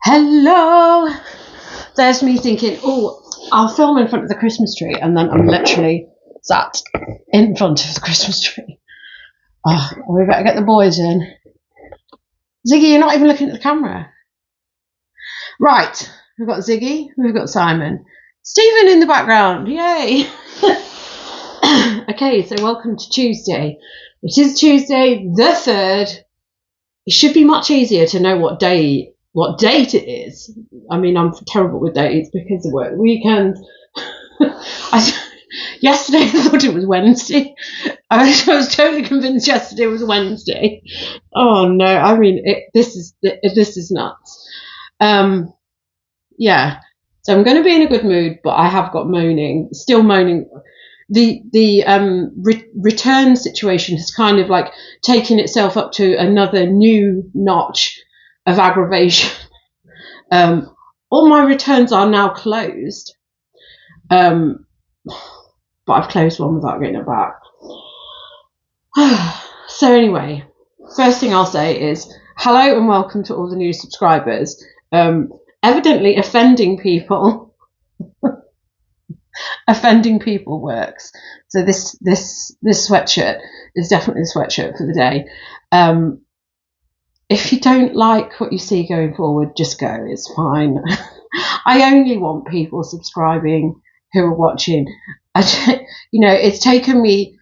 Hello! There's me thinking, oh, I'll film in front of the Christmas tree, and then I'm literally sat in front of the Christmas tree. Oh, we better get the boys in. Ziggy, you're not even looking at the camera. Right, we've got Ziggy, we've got Simon. Stephen in the background, yay! Okay, so welcome to Tuesday. It is Tuesday the 3rd. It should be much easier to know what date it is. I mean, I'm terrible with dates because of work weekend. Yesterday I thought it was Wednesday. I was totally convinced yesterday was Wednesday. Oh no! I mean, this is nuts. Yeah. So I'm going to be in a good mood, but I have got still moaning. The return situation has kind of like taken itself up to another new notch of aggravation. All my returns are now closed, but I've closed one without getting it back. So anyway, first thing I'll say is hello and welcome to all the new subscribers. Evidently offending people works. So this sweatshirt is definitely the sweatshirt for the day. If you don't like what you see going forward, just go. It's fine. I only want people subscribing who are watching. It's taken me.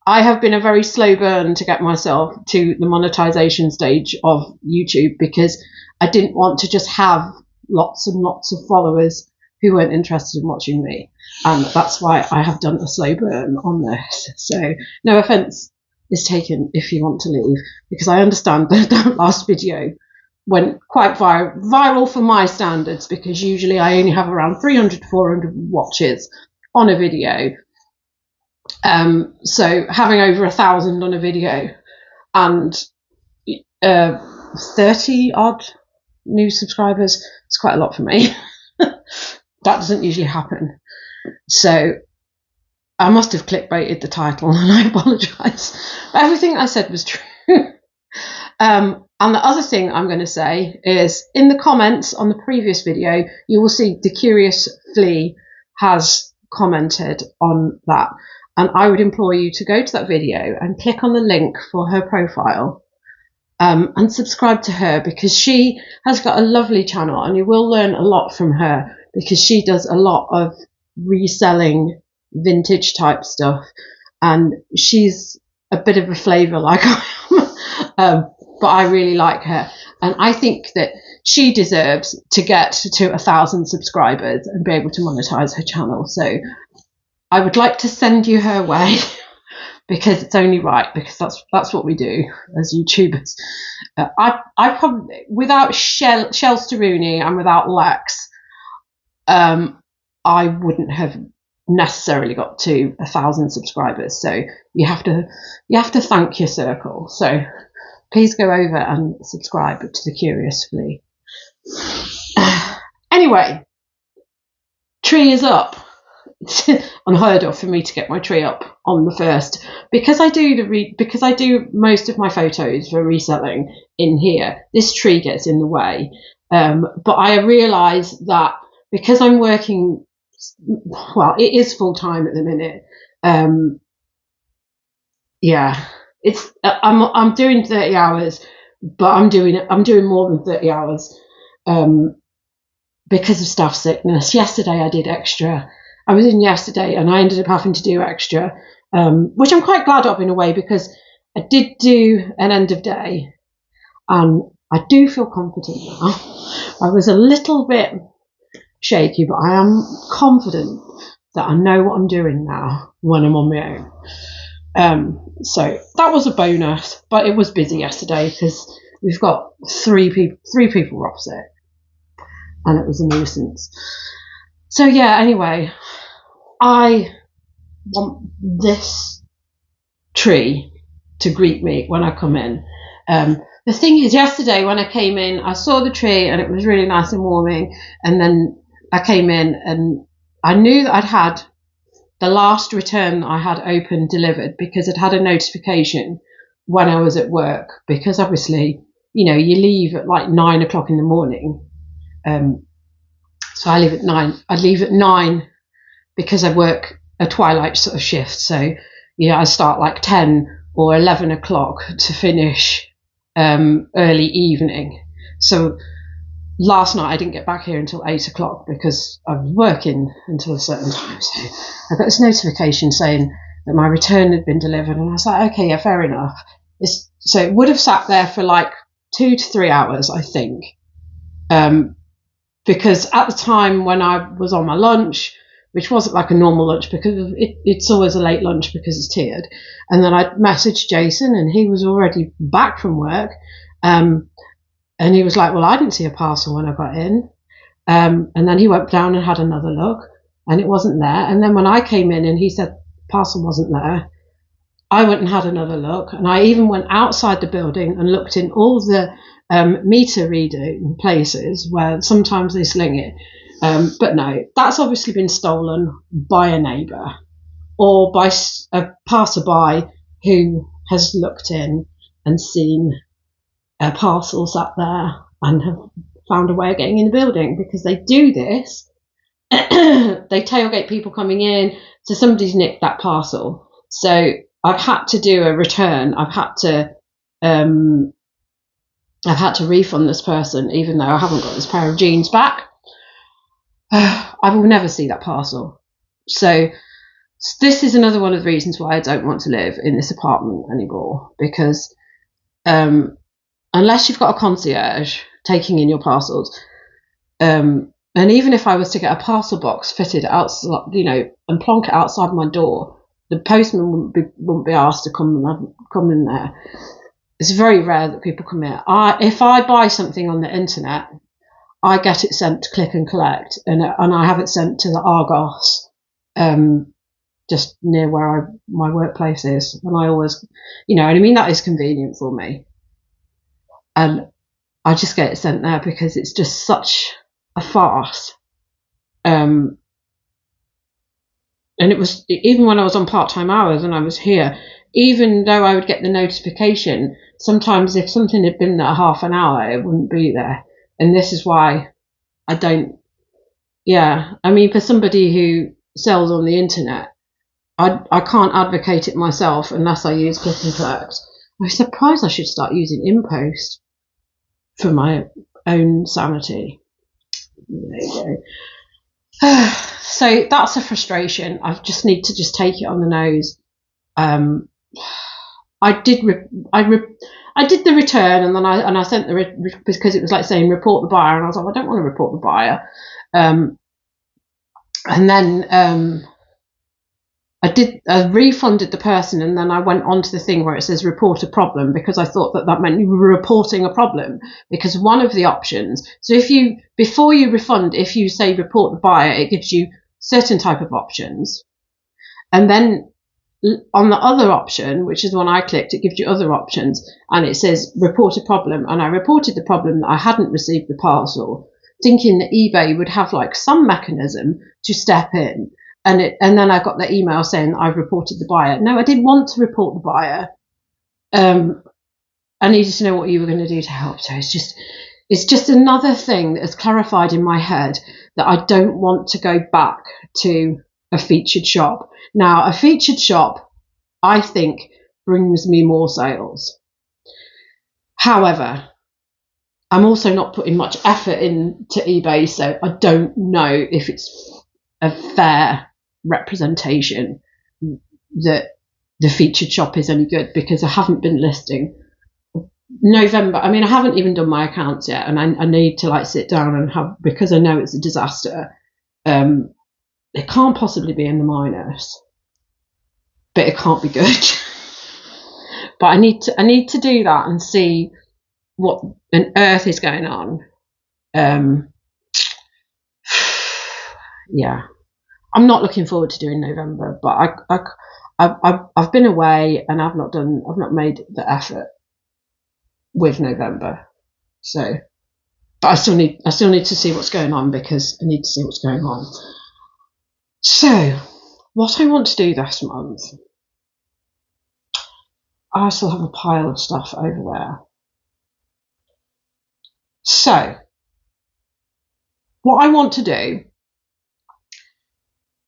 I have been a very slow burn to get myself to the monetization stage of YouTube because I didn't want to just have lots and lots of followers who weren't interested in watching me. And that's why I have done a slow burn on this. So no offense is taken if you want to leave, because I understand that last video went quite viral for my standards, because usually I only have around 300 to 400 watches on a video. So having over 1,000 on a video and 30 odd new subscribers is quite a lot for me. That doesn't usually happen. So I must have clickbaited the title, and I apologise. But everything I said was true. And the other thing I'm going to say is, in the comments on the previous video, you will see the Curious Flea has commented on that. And I would implore you to go to that video and click on the link for her profile and subscribe to her, because she has got a lovely channel and you will learn a lot from her, because she does a lot of reselling vintage type stuff, and she's a bit of a flavour like I am, but I really like her, and I think that she deserves to get to 1,000 subscribers and be able to monetize her channel. So I would like to send you her way, because it's only right, because that's what we do as YouTubers. I probably, without Shelstar Rooney and without Lex, I wouldn't have necessarily got to 1,000 subscribers. So you have to thank your circle. So please go over and subscribe to the Curious Flea. Anyway, tree is up. It's unheard of for me to get my tree up on the 1st, because I do most of my photos for reselling in here. This tree gets in the way, but I realise that because I'm working, well, it is full time at the minute. Yeah, it's I'm doing 30 hours, but I'm doing more than 30 hours because of staff sickness. Yesterday I did extra. I was in yesterday and I ended up having to do extra, which I'm quite glad of in a way, because I did do an end of day and I do feel confident now. I was a little bit shaky, but I am confident that I know what I'm doing now when I'm on my own. So that was a bonus, but it was busy yesterday because we've got three people were off sick, and it was a nuisance. So yeah, anyway, I want this tree to greet me when I come in. The thing is, yesterday when I came in, I saw the tree and it was really nice and warming, and then I came in and I knew that I'd had the last return that I had open delivered, because it had a notification when I was at work, because obviously, you leave at like 9 o'clock in the morning So I leave at 9. I leave at 9 because I work a twilight sort of shift. So I start like 10 or 11 o'clock to finish early evening. So last night I didn't get back here until 8 o'clock because I was working until a certain time. So I got this notification saying that my return had been delivered, and I was like, okay, yeah, fair enough. So it would have sat there for like 2 to 3 hours, I think, because at the time when I was on my lunch, which wasn't like a normal lunch because it's always a late lunch because it's tiered, and then I messaged Jason and he was already back from work, and he was like, well, I didn't see a parcel when I got in, and then he went down and had another look and it wasn't there, and then when I came in and he said parcel wasn't there, I went and had another look, and I even went outside the building and looked in all the meter reading places where sometimes they sling it. But no, that's obviously been stolen by a neighbour or by a passerby who has looked in and seen parcels up there and have found a way of getting in the building, because they do this. They tailgate people coming in, so somebody's nicked that parcel. So I've had to do a return. I've had to refund this person, even though I haven't got this pair of jeans back. I will never see that parcel. So this is another one of the reasons why I don't want to live in this apartment anymore, because unless you've got a concierge taking in your parcels, and even if I was to get a parcel box fitted outside, and plonk it outside my door, the postman wouldn't be asked to come in there. It's very rare that people come here. If I buy something on the internet, I get it sent to click and collect, and I have it sent to the Argos, just near where my workplace is. And I always, that is convenient for me. And I just get it sent there because it's just such a farce. And it was, even when I was on part-time hours and I was here, even though I would get the notification, sometimes if something had been there half an hour, it wouldn't be there. And this is why I don't, for somebody who sells on the internet, I can't advocate it myself unless I use click and collect. I'm surprised I should start using InPost for my own sanity. There you go. So that's a frustration. I just need to take it on the nose. I did the return, and then I sent because it was like saying report the buyer, and I was like, I don't want to report the buyer. And then I refunded the person, and then I went on to the thing where it says report a problem, because I thought that meant you were reporting a problem, because one of the options, so before you refund, if you say report the buyer, it gives you certain type of options, and then on the other option, which is the one I clicked, it gives you other options, and it says report a problem, and I reported the problem that I hadn't received the parcel, thinking that eBay would have like some mechanism to step in. And then I got the email saying I've reported the buyer. No, I didn't want to report the buyer. I needed to know what you were going to do to help. So it's just another thing that has clarified in my head that I don't want to go back to a featured shop. Now, a featured shop, I think, brings me more sales. However, I'm also not putting much effort into eBay, so I don't know if it's a fair representation that the featured shop is any good, because I haven't been listing November. I mean, I haven't even done my accounts yet, and I need to sit down and because I know it's a disaster. It can't possibly be in the minus, but it can't be good. But I need to do that and see what on earth is going on. Yeah. I'm not looking forward to doing November, but I've been away and I've not made the effort with November. So, but I still need to see what's going on, because I need to see what's going on. So, what I want to do this month, I still have a pile of stuff over there. So, what I want to do,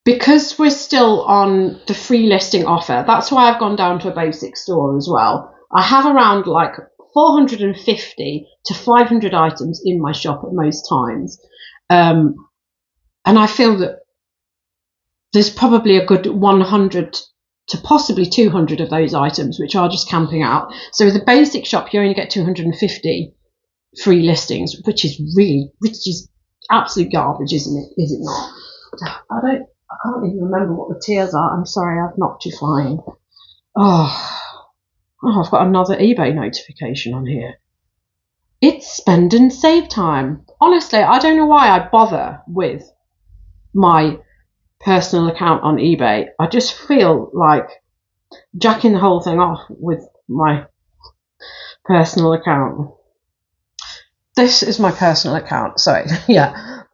because we're still on the free listing offer, that's why I've gone down to a basic store as well. I have around like 450 to 500 items in my shop at most times. And I feel that there's probably a good 100 to possibly 200 of those items which are just camping out. So with the basic shop, you only get 250 free listings, which is absolute garbage, isn't it? Is it not? I can't even remember what the tiers are. I'm sorry, I've knocked you flying. Oh, I've got another eBay notification on here. It's spend and save time. Honestly, I don't know why I bother with my personal account on eBay. I just feel like jacking the whole thing off with my personal account. This is my personal account. Sorry, yeah.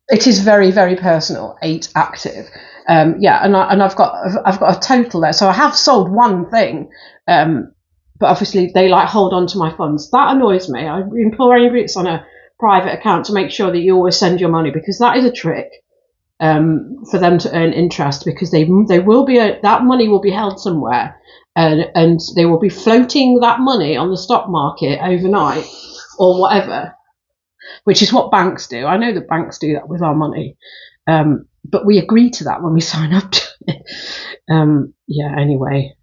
It is very, very personal. 8 active. And I've got a total there. So I have sold one thing, but obviously they like hold on to my funds. That annoys me. I implore anybody that's on a private account to make sure that you always send your money, because that is a trick for them to earn interest, because they will be that money will be held somewhere, and they will be floating that money on the stock market overnight or whatever. Which is what banks do. I know that banks do that with our money, but we agree to that when we sign up to it. Anyway.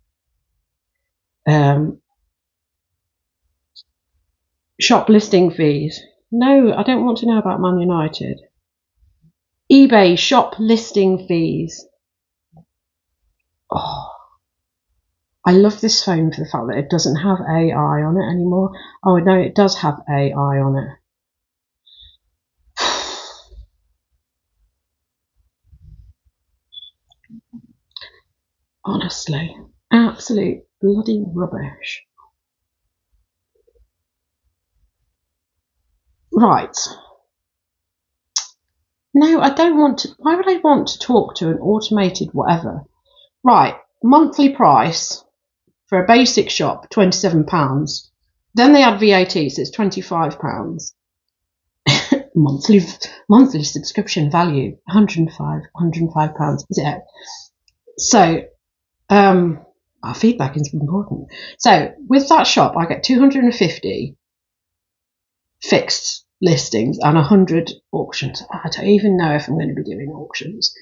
Shop listing fees. No, I don't want to know about Man United. eBay shop listing fees. Oh, I love this phone for the fact that it doesn't have AI on it anymore. Oh, no, it does have AI on it. Honestly, absolute bloody rubbish. Right. No, I don't want to. Why would I want to talk to an automated whatever? Right. Monthly price for a basic shop, £27. Then they add VAT, so it's £25. monthly subscription value, £105. Is it? So, our feedback is important. So with that shop, I get 250 fixed listings and 100 auctions. I don't even know if I'm going to be doing auctions,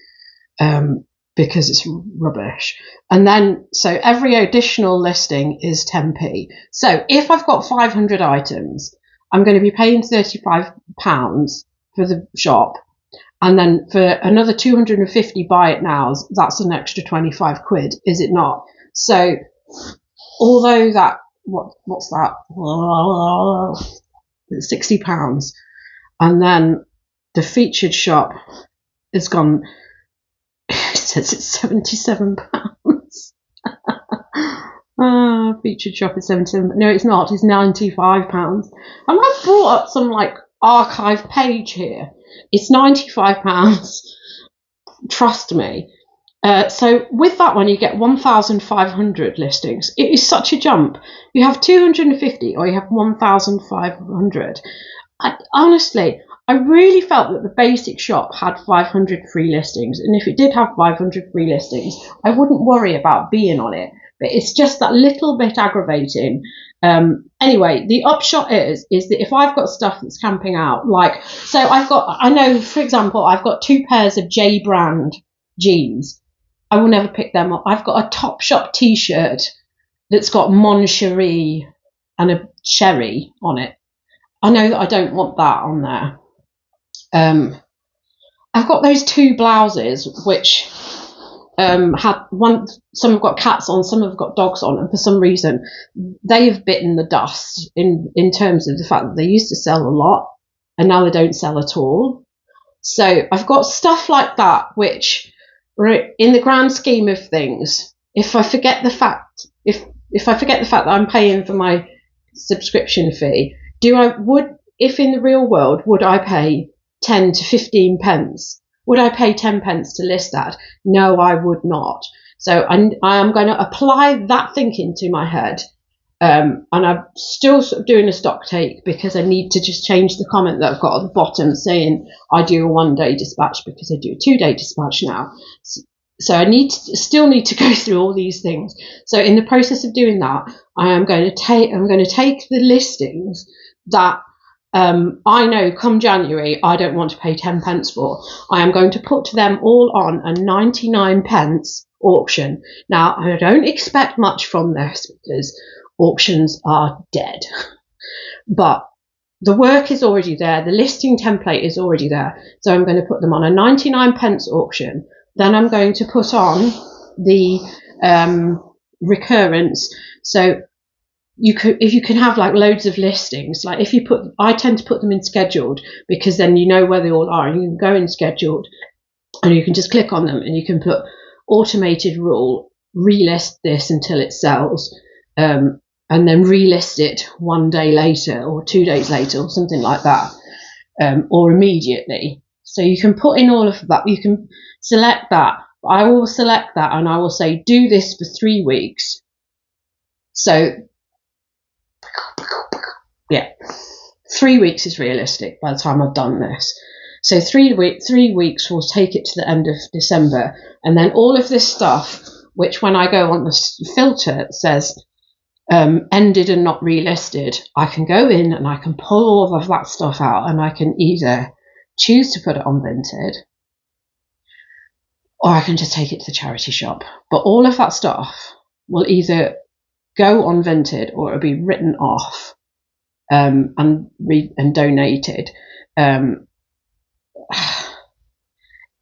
because it's rubbish. And then, so every additional listing is 10p. So if I've got 500 items, I'm going to be paying £35 for the shop. And then for another 250 buy it nows, that's an extra 25 quid, is it not? So although that, what's that? It's £60. And then the featured shop has gone, it says it's £77. Featured shop is 77. No, it's not. It's £95. And I brought up some like archive page here. It's £95. Trust me. So with that one, you get 1,500 listings. It is such a jump. You have 250 or you have 1,500. Honestly, I really felt that the basic shop had 500 free listings. And if it did have 500 free listings, I wouldn't worry about being on it. But it's just that little bit aggravating. Anyway, the upshot is that if I've got stuff that's camping out, like, so I know, for example, I've got 2 pairs of J brand jeans. I will never pick them up. I've got a Topshop t-shirt that's got Mon Cherie and a cherry on it. I know that I don't want that on there. I've got those 2 blouses which had one. Some have got cats on, some have got dogs on, and for some reason they have bitten the dust in terms of the fact that they used to sell a lot and now they don't sell at all. So I've got stuff like that which, in the grand scheme of things, if I forget the fact that I'm paying for my subscription fee, if in the real world would I pay 10 to 15 pence? Would I pay 10 pence to list that? No, I would not. So I am going to apply that thinking to my head And I'm still sort of doing a stock take because I need to just change the comment that I've got at the bottom saying I do a 1-day dispatch because I do a 2-day dispatch now. So I still need to go through all these things. So in the process of doing that, I'm going to take the listings that I know come January I don't want to pay 10 pence for. I am going to put them all on a 99 pence auction. Now, I don't expect much from this because auctions are dead. But the work is already there. The listing template is already there. So I'm going to put them on a 99 pence auction. Then I'm going to put on the recurrence. So if you can have like loads of listings, like I tend to put them in scheduled because then you know where they all are and you can go in scheduled and you can just click on them and you can put automated rule, relist this until it sells, and then relist it 1 day later or 2 days later or something like that, or immediately. So you can put in all of that. You can select that. I will select that and I will say, do this for 3 weeks. So, yeah, 3 weeks is realistic by the time I've done this. So 3 weeks will take it to the end of December. And then all of this stuff, which when I go on the filter, it says, ended and not relisted, I can go in and I can pull all of that stuff out and I can either choose to put it on Vinted or I can just take it to the charity shop. But all of that stuff will either go on Vinted or it'll be written off and donated.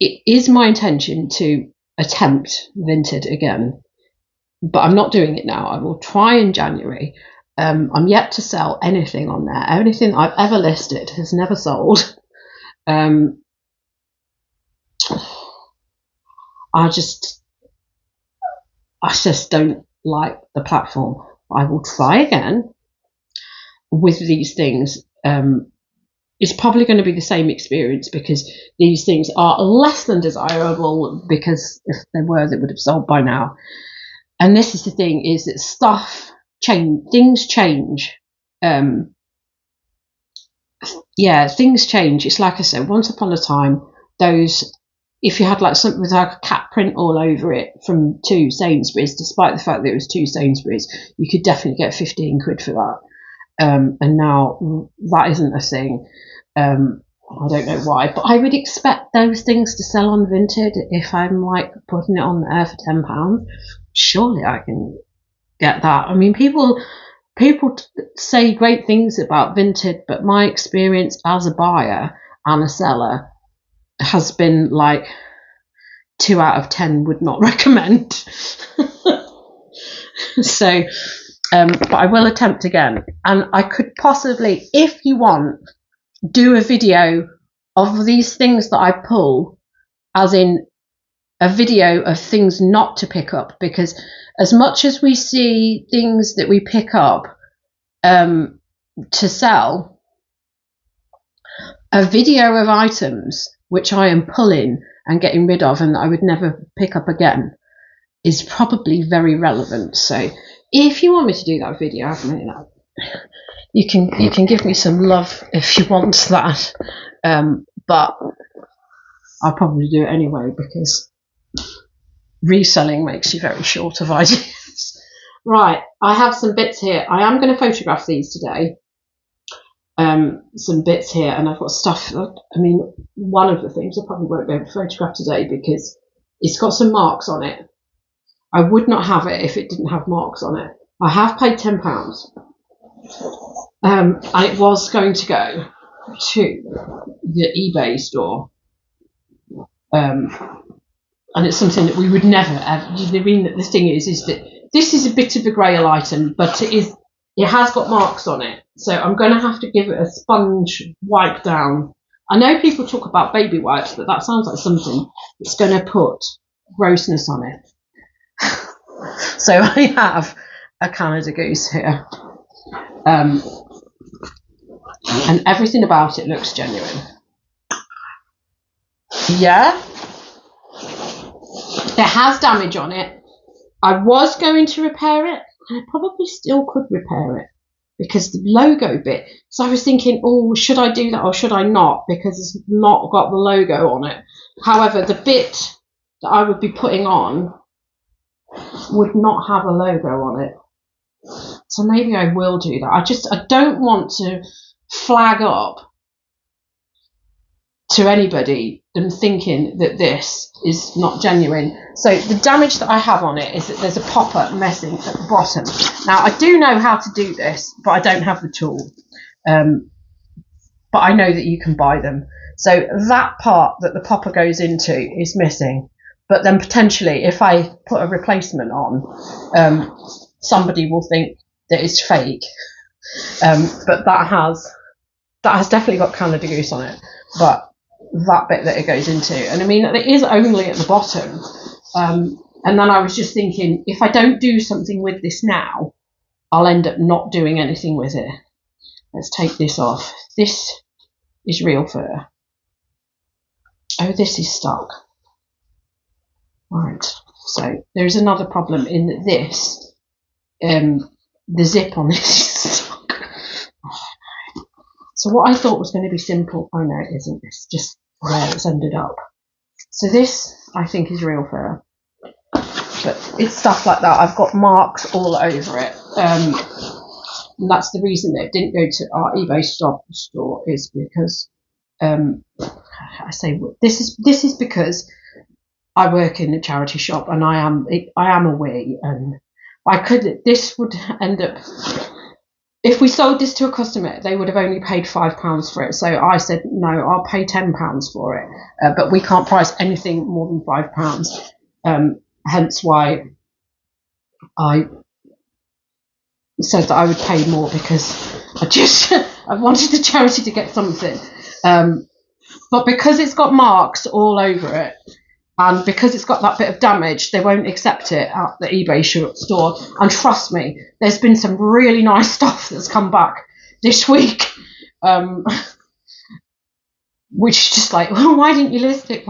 It is my intention to attempt Vinted again, but I'm not doing it now. I will try in January. I'm yet to sell anything on there. Anything I've ever listed has never sold. I just don't like the platform. I will try again with these things. It's probably going to be the same experience because these things are less than desirable, because if they were, they would have sold by now. And this is the thing, is that things change. Things change. It's like I said, once upon a time, if you had like something with like a cat print all over it from 2 Sainsbury's, despite the fact that it was 2 Sainsbury's, you could definitely get 15 quid for that. And now that isn't a thing. I don't know why, but I would expect those things to sell on Vinted if I'm like putting it on there for £10. Surely I can get that. I mean, people say great things about Vinted, but my experience as a buyer and a seller has been like 2 out of 10 would not recommend. So, but I will attempt again, and I could possibly, if you want, do a video of these things that I pull, as in a video of things not to pick up, because as much as we see things that we pick up to sell, a video of items which I am pulling and getting rid of and that I would never pick up again is probably very relevant. So if you want me to do that video, you can give me some love if you want that, but I'll probably do it anyway because reselling makes you very short of ideas. Right, I have some bits here. I am going to photograph these today. Some bits here, and I've got stuff. I mean, one of the things I probably won't be able to photograph today because it's got some marks on it. I would not have it if it didn't have marks on it. I have paid £10. And it was going to go to the eBay store. And it's something that we would never ever. I mean, the thing is that this is a bit of a grail item, but it has got marks on it. So I'm going to have to give it a sponge wipe down. I know people talk about baby wipes, but that sounds like something that's going to put grossness on it. So I have a Canada Goose here. And everything about it looks genuine. Yeah. It has damage on it. I was going to repair it. I probably still could repair it because the logo bit. So I was thinking, oh, should I do that or should I not? Because it's not got the logo on it. However, the bit that I would be putting on would not have a logo on it. So maybe I will do that. I don't want to flag up to anybody them thinking that this is not genuine. So the damage that I have on it is that there's a popper missing at the bottom. Now I do know how to do this, but I don't have the tool. But I know that you can buy them. So that part that the popper goes into is missing. But then potentially if I put a replacement on, somebody will think that it's fake. But that has definitely got Canada Goose on it. But that bit that it goes into, and I mean it is only at the bottom, and then I was just thinking, if I don't do something with this now, I'll end up not doing anything with it. Let's take this off. This is real fur. Oh, this is stuck. Right, so there's another problem in that this, the zip on this is stuck. Oh, so what I thought was going to be simple, oh no it isn't, it's just where it's ended up. So this I think is real fur, but it's stuff like that. I've got marks all over it, and that's the reason that it didn't go to our eBay store is because I say this is because I work in a charity shop and I am away, and this would end up, if we sold this to a customer, they would have only paid £5 for it. So I said, no, I'll pay £10 for it. But we can't price anything more than £5. Hence why I said that I would pay more, because I wanted the charity to get something. But because it's got marks all over it, and because it's got that bit of damage, they won't accept it at the eBay store. And trust me, there's been some really nice stuff that's come back this week, which is just like, well, why didn't you list it?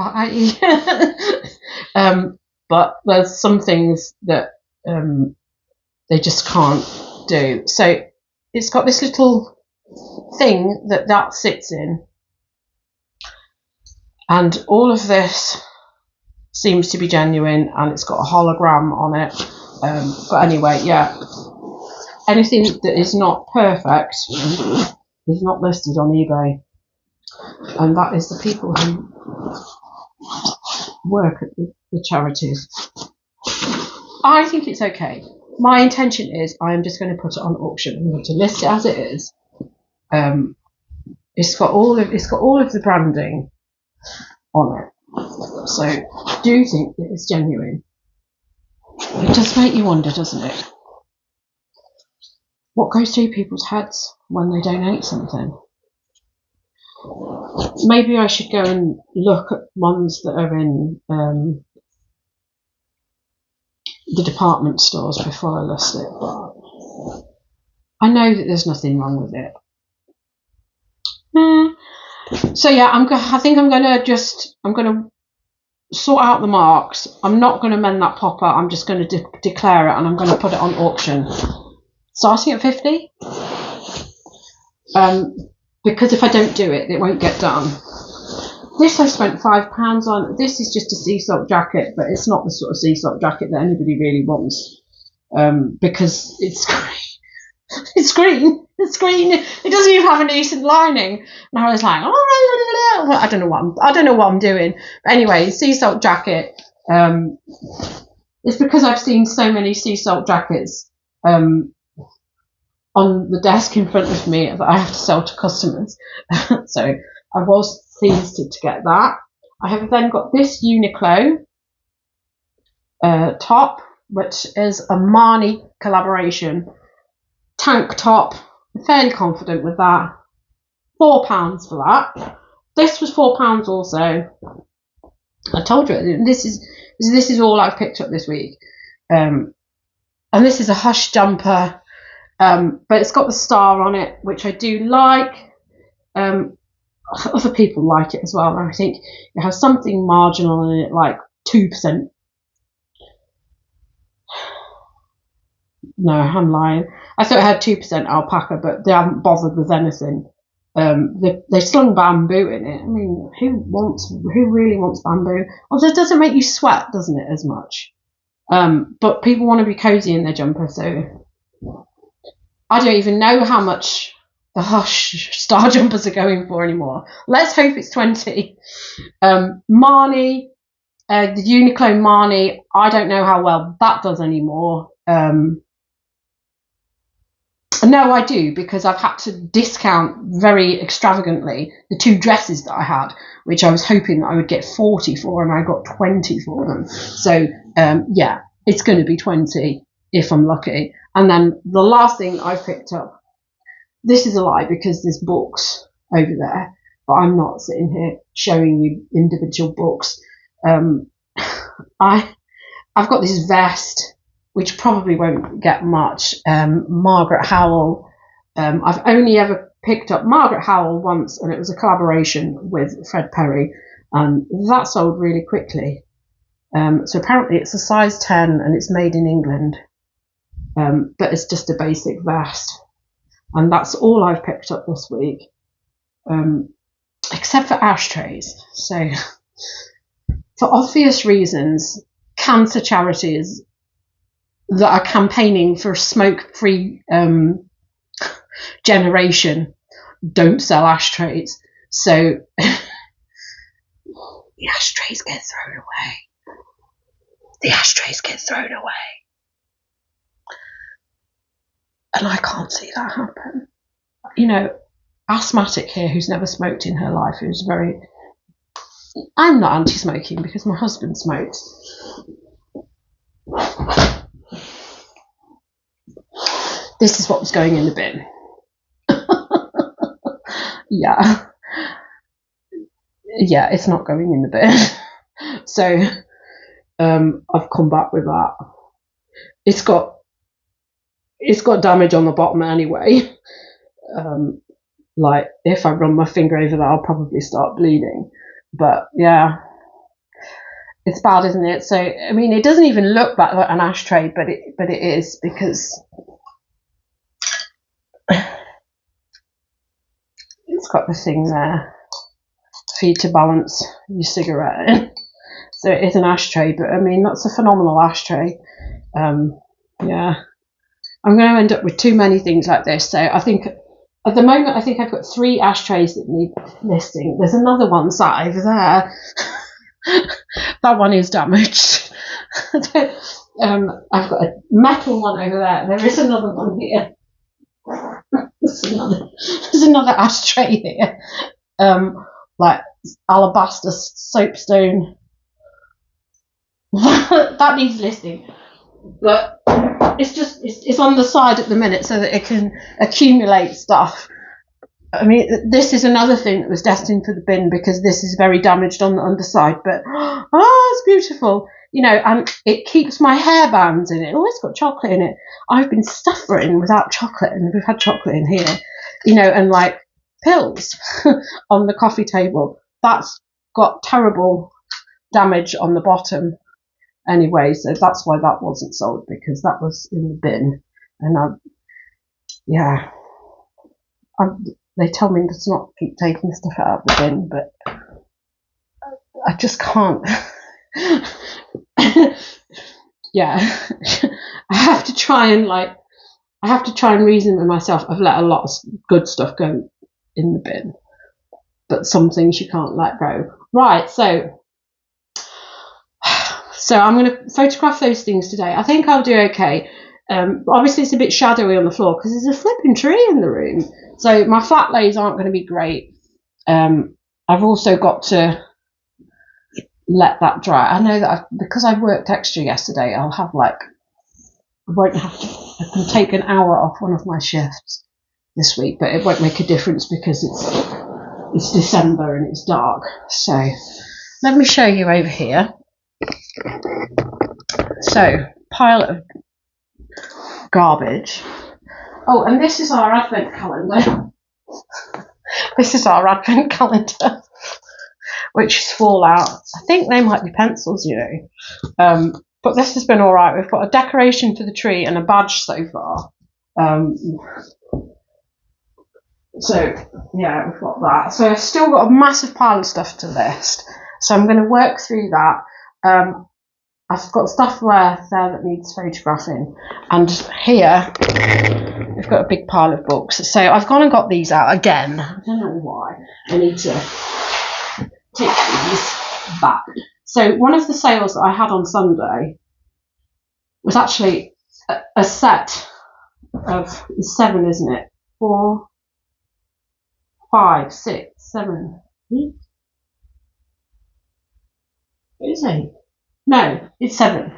But there's some things that they just can't do. So it's got this little thing that sits in, and all of this seems to be genuine, and it's got a hologram on it. But anyway, yeah, anything that is not perfect is not listed on eBay, and that is the people who work at the charities. I think it's okay. My intention is I am just going to put it on auction. I'm going to list it as it is. It's got all of the branding on it. So I do think that it's genuine. It does make you wonder, doesn't it? What goes through people's heads when they donate something? Maybe I should go and look at ones that are in the department stores before I list it, but I know that there's nothing wrong with it. So yeah, I think I'm going to sort out the marks. I'm not going to mend that popper. I'm just going to declare it, and I'm going to put it on auction, starting at 50. Because if I don't do it, it won't get done. This I spent £5 on. This is just a sea salt jacket, but it's not the sort of sea salt jacket that anybody really wants, because it's green. It's green. It's green. It doesn't even have a decent lining. And I was like, oh, I don't know what I'm doing. But anyway, sea salt jacket. It's because I've seen so many sea salt jackets on the desk in front of me that I have to sell to customers. So I was pleased to get that. I have then got this Uniqlo top, which is a Marni collaboration tank top. I'm fairly confident with that. £4 for that. This was £4 also. I told you this is all I've picked up this week. And this is a Hush jumper, but it's got the star on it, which I do like. Other people like it as well. I think it has something marginal in it, like 2%. No, I'm lying. I thought it had 2% alpaca, but they haven't bothered with anything. They slung bamboo in it. I mean, who really wants bamboo? Although it doesn't make you sweat, doesn't it, as much? But people want to be cozy in their jumper, so I don't even know how much the Hush star jumpers are going for anymore. Let's hope it's 20. Marnie, the Uniqlo Marnie, I don't know how well that does anymore. No, I do, because I've had to discount very extravagantly the 2 dresses that I had, which I was hoping that I would get 40 for, and I got 20 for them. So, yeah, it's going to be 20 if I'm lucky. And then the last thing I picked up, this is a lie because there's books over there, but I'm not sitting here showing you individual books. I've got this vest, which probably won't get much. Margaret Howell. I've only ever picked up Margaret Howell once, and it was a collaboration with Fred Perry, and that sold really quickly. So apparently it's a size 10 and it's made in England, but it's just a basic vest. And that's all I've picked up this week, except for ashtrays. So for obvious reasons, cancer charities that are campaigning for a smoke-free generation don't sell ashtrays. So the ashtrays get thrown away. The ashtrays get thrown away. And I can't see that happen. You know, asthmatic here who's never smoked in her life, who's very... I'm not anti-smoking because my husband smokes. This is what was going in the bin. Yeah. Yeah, it's not going in the bin. So I've come back with that. It's got damage on the bottom anyway. Like if I run my finger over that, I'll probably start bleeding. But yeah, it's bad, isn't it? So I mean, it doesn't even look like an ashtray, but it is, because it's got the thing there for you to balance your cigarette in. So it is an ashtray, but I mean, that's a phenomenal ashtray. Yeah, I'm going to end up with too many things like this. So I think at the moment, I think I've got 3 ashtrays that need listing. There's another one sat over there. That one is damaged. I've got a metal one over there. There is another one here. There's another ashtray here. Like alabaster soapstone. That needs listing. But it's on the side at the minute so that it can accumulate stuff. I mean, this is another thing that was destined for the bin because this is very damaged on the underside, but it's beautiful, you know, and it keeps my hairbands in it. Oh, it's got chocolate in it. I've been suffering without chocolate, and we've had chocolate in here, you know, and like pills on the coffee table. That's got terrible damage on the bottom anyway, so that's why that wasn't sold, because that was in the bin. And they tell me to not keep taking stuff out of the bin, but I just can't. Yeah, I have to try and reason with myself. I've let a lot of good stuff go in the bin, but some things you can't let go. Right, so I'm going to photograph those things today. I think I'll do okay. Obviously, it's a bit shadowy on the floor because there's a flipping tree in the room. So my flat lays aren't going to be great. I've also got to let that dry. I know that because I worked extra yesterday, I can take an hour off one of my shifts this week, but it won't make a difference because it's December and it's dark. So let me show you over here. So, pile of garbage. Oh, and this is our advent calendar. This is our advent calendar, which is Fallout. I think they might be pencils, you know. But this has been all right. We've got a decoration for the tree and a badge so far. So yeah, we've got that. So I've still got a massive pile of stuff to list. So I'm going to work through that. I've got stuff there that needs photographing, and here we've got a big pile of books. So I've gone and got these out again. I don't know why. I need to take these back. So one of the sales that I had on Sunday was actually a set of 7, isn't it? 4, 5, 6, 7, 8. Is it? No, it's 7.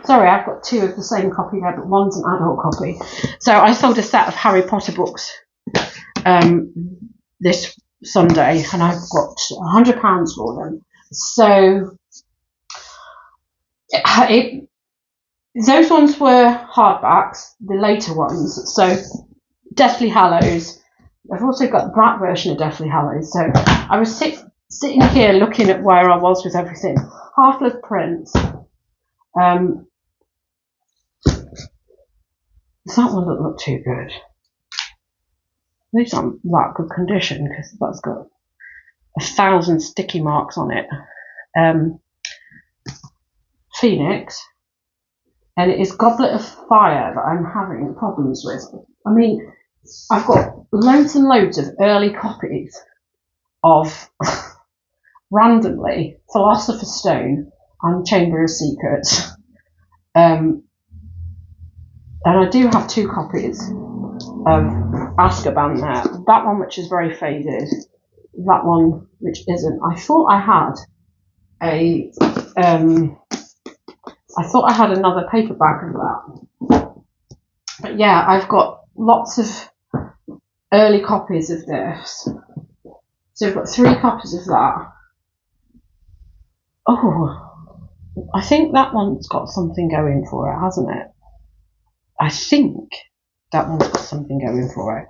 Sorry, I've got 2 of the same copy there, but one's an adult copy. So I sold a set of Harry Potter books this Sunday, and I've got £100 for them. So those ones were hardbacks, the later ones. So Deathly Hallows. I've also got the black version of Deathly Hallows. So I was sitting here looking at where I was with everything. Half-Blood Prince. That one doesn't look too good. These aren't that good condition because that's got 1,000 sticky marks on it. Phoenix. And it is Goblet of Fire that I'm having problems with. I mean, I've got loads and loads of early copies of randomly Philosopher's Stone and Chamber of Secrets. And I do have 2 copies of Azkaban there. That one which is very faded. That one which isn't. I thought I had another paperback of that. But yeah, I've got lots of early copies of this. So I've got 3 copies of that. Oh, I think that one's got something going for it, hasn't it? I think that one's got something going for it.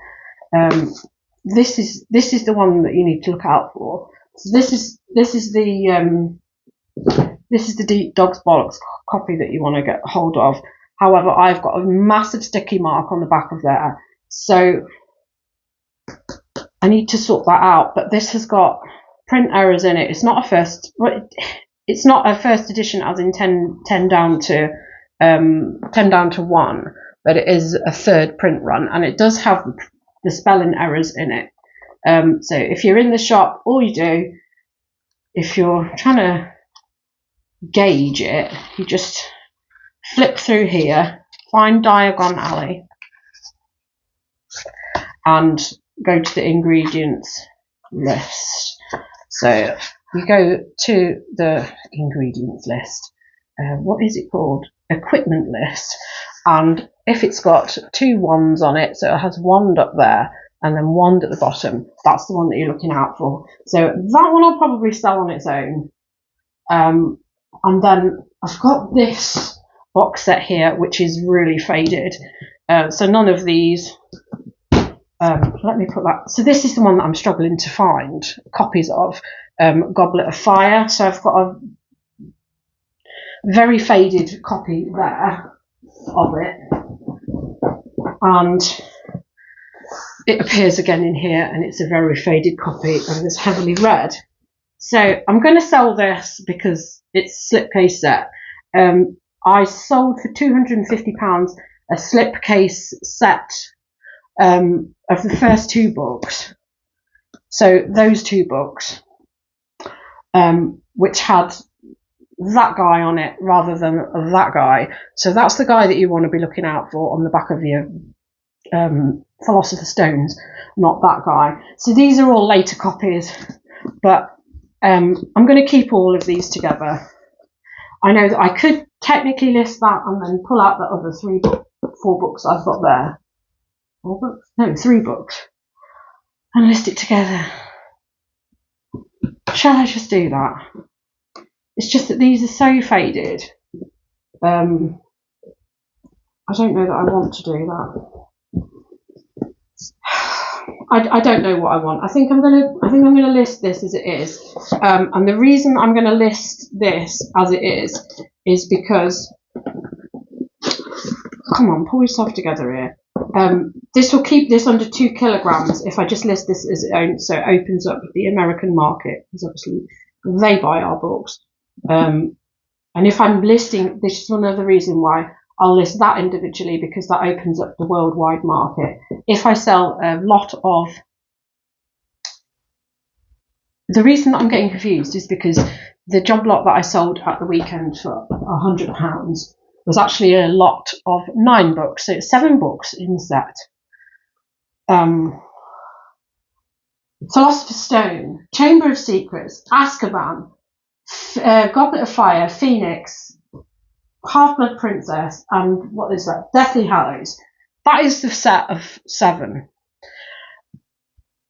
This is the one that you need to look out for. So this is the Deep Dog's Bollocks copy that you want to get hold of. However, I've got a massive sticky mark on the back of there, so I need to sort that out. But this has got print errors in it. It's not a first edition, as in 10 down to 1, but it is a 3rd print run, and it does have the spelling errors in it. So if you're in the shop, all you do, if you're trying to gauge it, you just flip through here, find Diagon Alley, and go to the ingredients list. So you go to the ingredients list. What is it called? Equipment list. And if it's got 2 wands on it, so it has wand up there and then wand at the bottom, that's the one that you're looking out for. So that one I'll probably sell on its own. And then I've got this box set here, which is really faded. So none of these. Let me put that. So this is the one that I'm struggling to find copies of. Goblet of Fire. So I've got a very faded copy there of it, and it appears again in here, and it's a very faded copy of this Heavily Red. So I'm going to sell this because it's a slipcase set. I sold for £250 a slipcase set of the first 2 books. So those 2 books, which had that guy on it rather than that guy. So that's the guy that you want to be looking out for on the back of your Philosopher's Stones, not that guy. So these are all later copies, but I'm going to keep all of these together. I know that I could technically list that and then pull out the other 4 books I've got there. 4 books? No, 3 books. And list it together. Shall I just do that? It's just that these are so faded. I don't know that I want to do that. I don't know what I want. I think I'm gonna list this as it is. And the reason I'm gonna list this as it is because come on, pull yourself together here. This will keep this under 2 kilograms if I just list this as its own, so it opens up the American market, because obviously they buy our books. And if I'm listing, this is another reason why I'll list that individually, because that opens up the worldwide market. If I sell a lot of, the reason that I'm getting confused is because the job lot that I sold at the weekend for £100 was actually a lot of 9 books, so it's 7 books in the set. Philosopher's Stone, Chamber of Secrets, Azkaban, Goblet of Fire, Phoenix, Half-Blood Princess, and what is that? Deathly Hallows. That is the set of 7.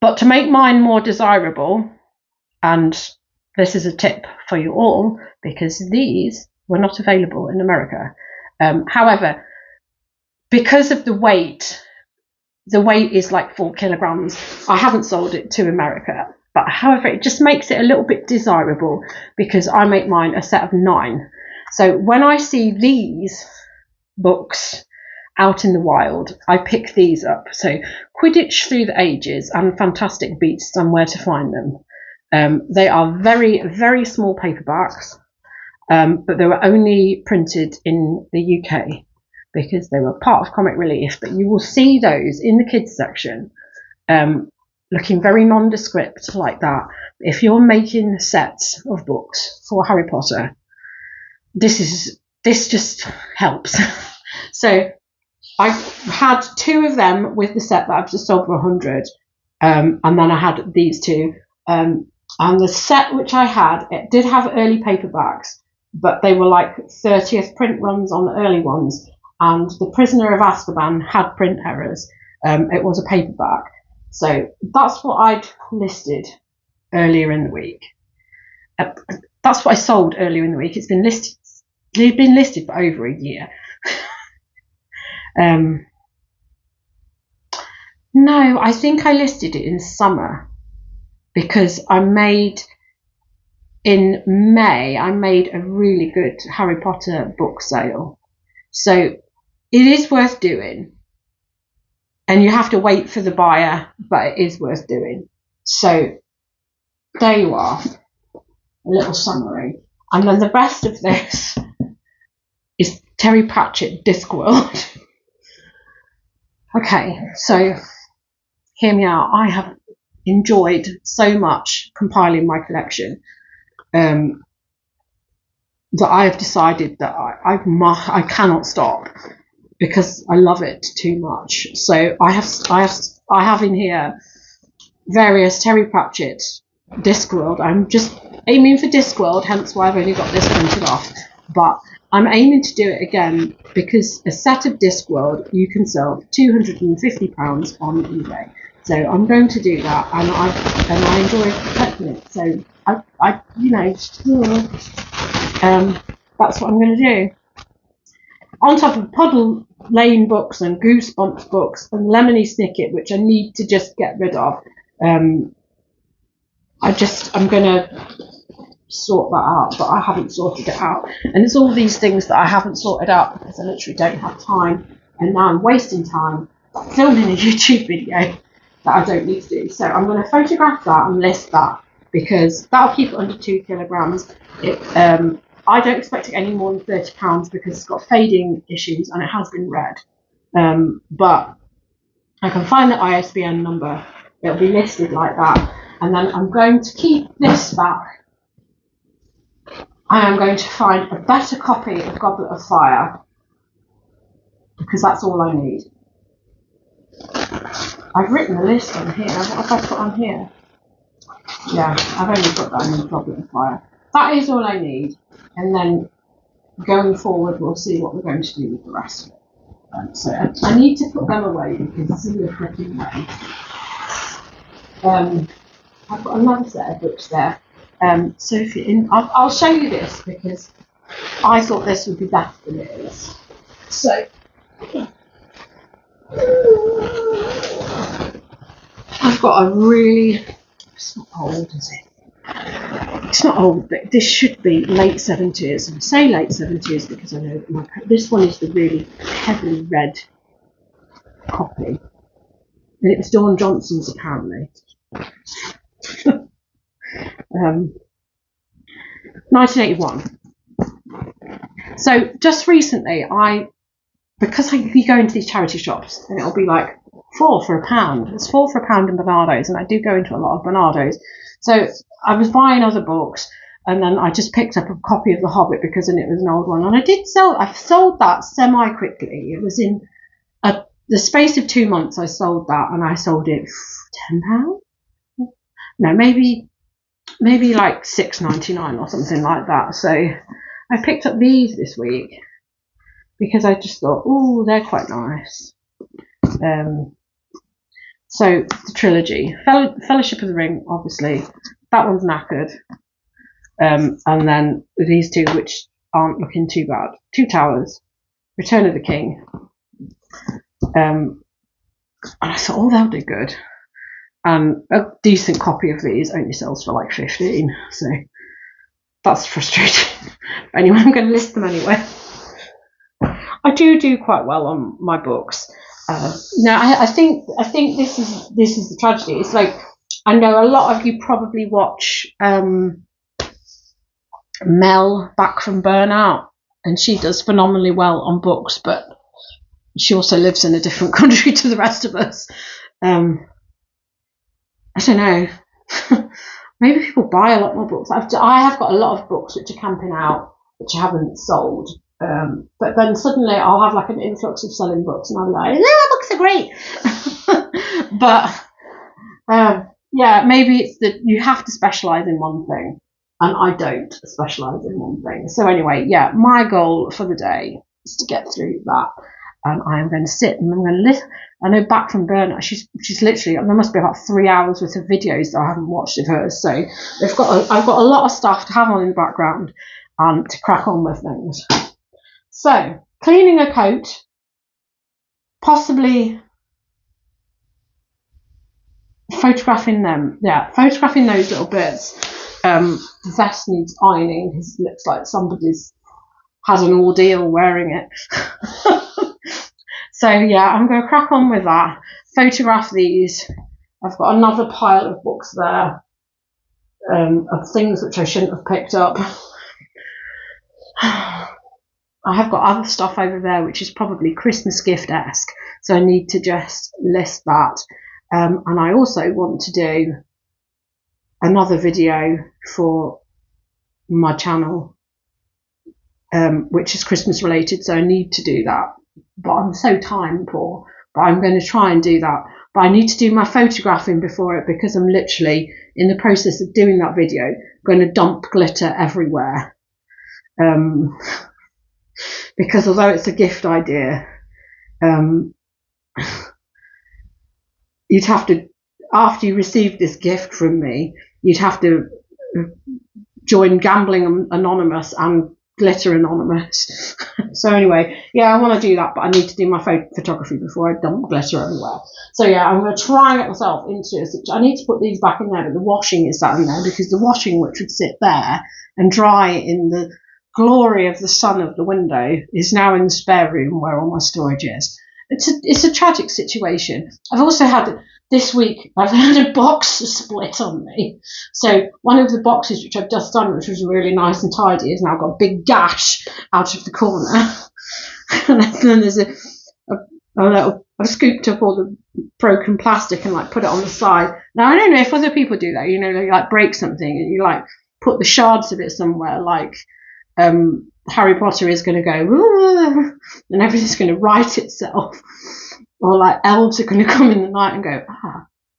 But to make mine more desirable, and this is a tip for you all, because these were not available in America. However, because of the weight is like 4 kilograms. I haven't sold it to America, but however, it just makes it a little bit desirable because I make mine a set of 9. So when I see these books out in the wild, I pick these up. So Quidditch Through the Ages and Fantastic Beasts and Where to Find Them. They are very, very small paperbacks, but they were only printed in the UK because they were part of Comic Relief. But you will see those in the kids section, looking very nondescript like that. If you're making sets of books for Harry Potter, this just helps. So I had 2 of them with the set that I've just sold for 100, and then I had these 2. And the set which I had, it did have early paperbacks, but they were like 30th print runs on the early ones. And The Prisoner of Azkaban had print errors. It was a paperback. So that's what I'd listed earlier in the week. That's what I sold earlier in the week. It's been listed for over a year. No, I think I listed it in summer because in May, I made a really good Harry Potter book sale. So it is worth doing, and you have to wait for the buyer, but it is worth doing. So there you are, a little summary. And then the rest of this is Terry Pratchett Discworld. Okay, so hear me out. I have enjoyed so much compiling my collection that I have decided that I cannot stop because I love it too much. So I have in here various Terry Pratchett Discworld. I'm just aiming for Discworld, hence why I've only got this printed off. But I'm aiming to do it again because a set of Discworld you can sell for £250 on eBay. So I'm going to do that, and I enjoy collecting it. So that's what I'm going to do. On top of Puddle Lane books and Goosebumps books and Lemony Snicket, which I need to just get rid of. I'm going to sort that out, but I haven't sorted it out. And it's all these things that I haven't sorted out because I literally don't have time, and now I'm wasting time filming a YouTube video that I don't need to do. So I'm going to photograph that and list that because that'll keep it under 2 kilograms. I don't expect to get any more than £30 because it's got fading issues and it has been read. But I can find the ISBN number. It'll be listed like that. And then I'm going to keep this back. I am going to find a better copy of Goblet of Fire because that's all I need. I've written a list on here. What have I put on here? Yeah, I've only put that in the Goblet of Fire. That is all I need. And then going forward, we'll see what we're going to do with the rest of it. So I need to put them away because it's in the freaking way. I've got another set of books there. So if you're in, I'll show you this because I thought this would be better than it is. So I've got a really, it's not old, is it? it's not old, but this should be late 70s. I say late 70s because I know that this one is the really heavily read copy. And it was Dawn Johnson's, apparently. 1981. So just recently, because you go into these charity shops and it'll be like £4 for £1. It's £4 for £1 in Barnardo's, and I do go into a lot of Barnardo's. So I was buying other books, and then I just picked up a copy of The Hobbit because it was an old one, and I've sold that semi quickly. It was in the space of 2 months. I sold that, and I sold it £10. No, maybe like $6.99 or something like that. So I picked up these this week because I just thought, oh, they're quite nice. So the trilogy, Fellowship of the Ring, obviously, that one's knackered. And then these two, which aren't looking too bad. Two Towers, Return of the King. And I thought, oh, they'll do good. And a decent copy of these only sells for like 15, so that's frustrating. But anyway, I'm going to list them anyway. I do quite well on my books. I think this is the tragedy. It's like, I know a lot of you probably watch Mel back from Burnout, and she does phenomenally well on books, but she also lives in a different country to the rest of us. I don't know. Maybe people buy a lot more books. I have got a lot of books which are camping out, which I haven't sold. But then suddenly I'll have like an influx of selling books, and I'm like, yeah, books are great. But yeah, maybe it's that you have to specialise in one thing, and I don't specialise in one thing. So anyway, yeah, my goal for the day is to get through that. And I am going to sit and I'm going to listen. I know back from Burnout, she's literally, there must be about 3 hours worth of videos that I haven't watched of hers. So I've got a lot of stuff to have on in the background and to crack on with things. So cleaning a coat, possibly photographing them. Yeah, photographing those little bits. The vest needs ironing because it looks like somebody's had an ordeal wearing it. So yeah, I'm going to crack on with that. Photograph these. I've got another pile of books there, of things which I shouldn't have picked up. I have got other stuff over there which is probably Christmas gift-esque, so I need to just list that. And I also want to do another video for my channel, which is Christmas related, so I need to do that. But I'm so time poor, but I'm going to try and do that. But I need to do my photographing before it, because I'm literally in the process of doing that video, going to dump glitter everywhere. Because although it's a gift idea, you'd have to, after you receive this gift from me, you'd have to join Gambling Anonymous and Glitter Anonymous. So anyway, yeah, I want to do that, but I need to do my photography before I dump glitter everywhere. So yeah, I'm going to try and get myself into it. I need to put these back in there, but the washing is sat in there, because the washing, which would sit there and dry in the glory of the sun of the window, is now in the spare room where all my storage is. It's a tragic situation. I've also had, this week, I've had a box split on me. So one of the boxes which I've just done, which was really nice and tidy, has now got a big gash out of the corner. And then there's a little, I've scooped up all the broken plastic and like put it on the side. Now I don't know if other people do that, you know, they like break something and you like put the shards of it somewhere, like Harry Potter is going to go and everything's going to right itself, or like elves are going to come in the night and go,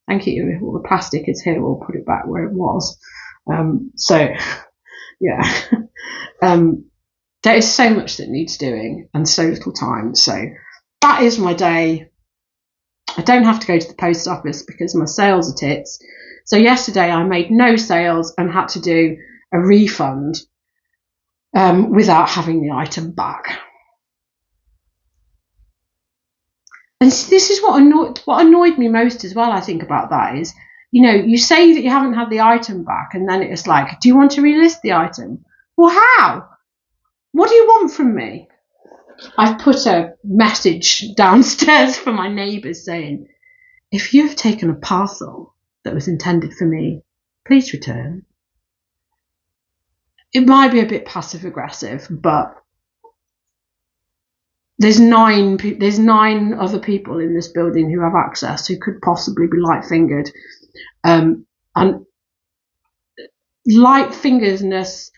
thank you, all the plastic is here, we'll put it back where it was. So yeah, there is so much that needs doing and so little time. So that is my day. I don't have to go to the post office because my sales are tits. So yesterday I made no sales and had to do a refund without having the item back. And this is what annoyed me most as well, I think, about that is, you say that you haven't had the item back, and then it's like, do you want to relist the item? Well, how? What do you want from me? I've put a message downstairs for my neighbours saying, if you have taken a parcel that was intended for me, please return. It might be a bit passive aggressive, but there's nine other people in this building who have access, who could possibly be light fingered. And light fingeredness,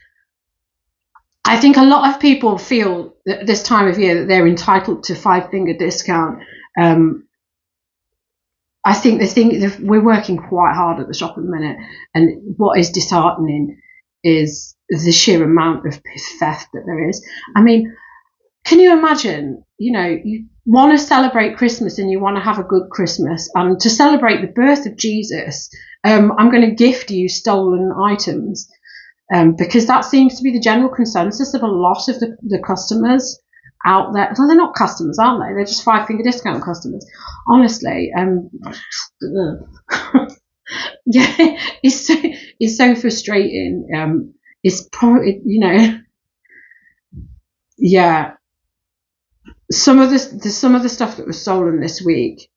I think a lot of people feel that this time of year that they're entitled to 5-finger discount. I think they think that we're working quite hard at the shop at the minute, and what is disheartening is the sheer amount of theft that there is. I mean, can you imagine, you want to celebrate Christmas and you want to have a good Christmas, and to celebrate the birth of Jesus, I'm going to gift you stolen items, because that seems to be the general consensus of a lot of the customers out there. Well, they're not customers, aren't they? They're just 5-finger discount customers. Honestly, yeah, it's so frustrating. It's probably, yeah. Some of the stuff that was stolen this week.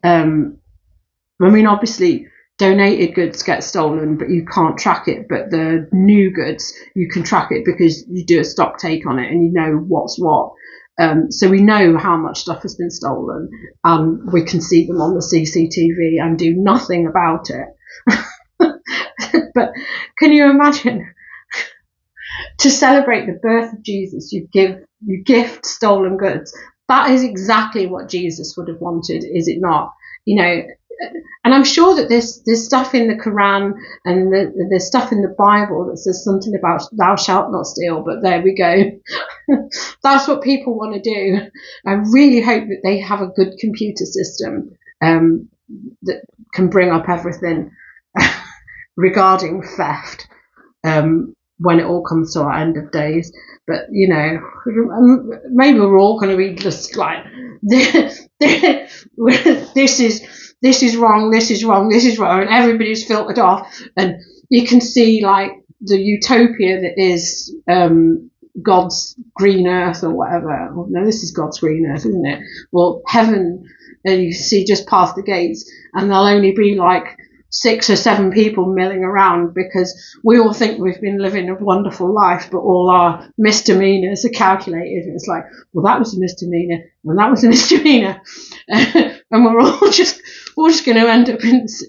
I mean, obviously, donated goods get stolen, but you can't track it. But the new goods, you can track it because you do a stock take on it and you know what's what. So we know how much stuff has been stolen, and we can see them on the CCTV and do nothing about it. But can you imagine? To celebrate the birth of Jesus, you gift stolen goods. That is exactly what Jesus would have wanted, is it not? And I'm sure that there's stuff in the Quran and there's stuff in the Bible that says something about thou shalt not steal, but there we go. That's what people want to do. I really hope that they have a good computer system that can bring up everything regarding theft when it all comes to our end of days. But maybe we're all going to be just like, this is wrong, this is wrong, this is wrong, and everybody's filtered off, and you can see like the utopia that is God's green earth or whatever. Well, no, this is God's green earth, isn't it? Well, heaven, and you see just past the gates, and there'll only be like 6 or 7 people milling around, because we all think we've been living a wonderful life, but all our misdemeanors are calculated. And it's like, well, that was a misdemeanor, and that was a misdemeanor, and we're all just going to end up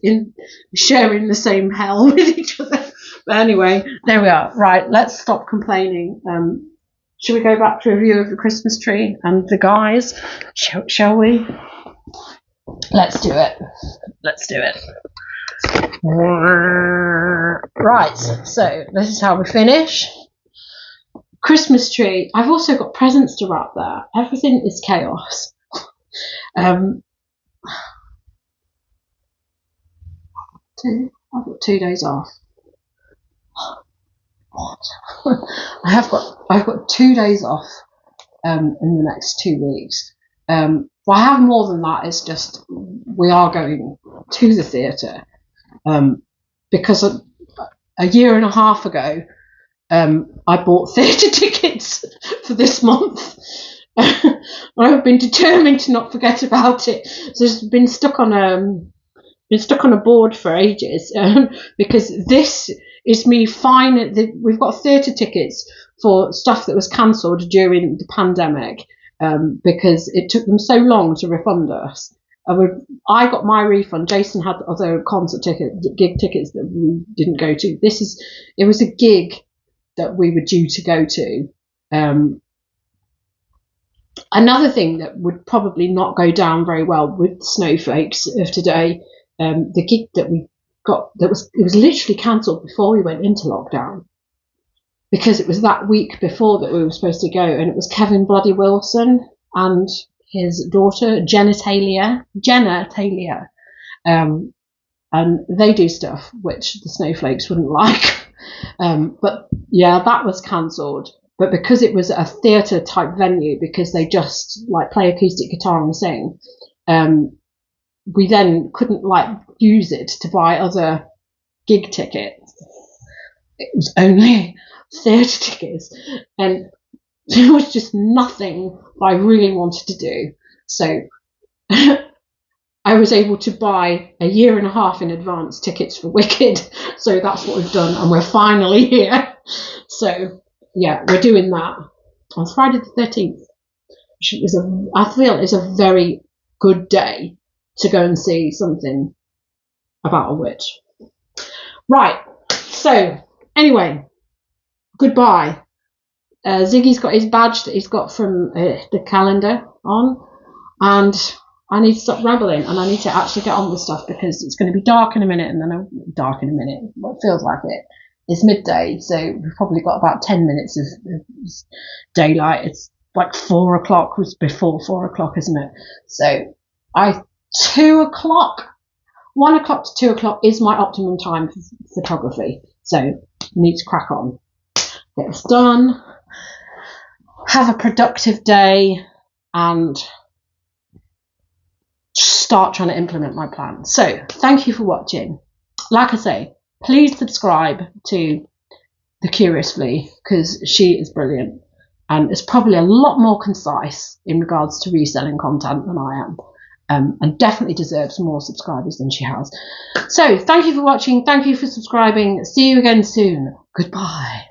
in sharing the same hell with each other. But anyway, there we are. Right, let's stop complaining. Should we go back to a view of the Christmas tree and the guys? Shall we? Let's do it. Right, so this is how we finish. Christmas tree. I've also got presents to wrap there. Everything is chaos. I've got 2 days off. What? I've got 2 days off in the next 2 weeks. Well, I have more than that. It's just we are going to the theatre. Because a year and a half ago, I bought theatre tickets for this month. I've been determined to not forget about it. So it's been stuck on a board for ages, because this is me fine. We've got theatre tickets for stuff that was cancelled during the pandemic, because it took them so long to refund us. I got my refund. Jason had other gig tickets that we didn't go to. It was a gig that we were due to go to. Another thing that would probably not go down very well with the snowflakes of today, the gig that we got, it was literally cancelled before we went into lockdown, because it was that week before that we were supposed to go, and it was Kevin Bloody Wilson and his daughter Jenna Taylor, and they do stuff which the snowflakes wouldn't like. But yeah, that was cancelled. But because it was a theatre type venue, because they just like play acoustic guitar and sing, we then couldn't like use it to buy other gig tickets. It was only theatre tickets, and there was just nothing I really wanted to do. So I was able to buy a year and a half in advance tickets for Wicked. So that's what we've done, and we're finally here. So yeah, we're doing that on Friday the 13th. I feel is a very good day to go and see something about a witch. Right, so anyway, goodbye. Ziggy's got his badge that he's got from the calendar on, and I need to stop rambling, and I need to actually get on with stuff because it's going to be dark in a minute, and then dark in a minute. What feels like it. It's midday, so we've probably got about 10 minutes of daylight. It's like 4 o'clock, was before 4 o'clock, isn't it? So 2 o'clock, 1 o'clock to 2 o'clock is my optimum time for photography. So I need to crack on, get this done, have a productive day, and start trying to implement my plan. So thank you for watching. Like I say, please subscribe to The Curious Flea because she is brilliant and is probably a lot more concise in regards to reselling content than I am, and definitely deserves more subscribers than she has. So thank you for watching. Thank you for subscribing. See you again soon. Goodbye.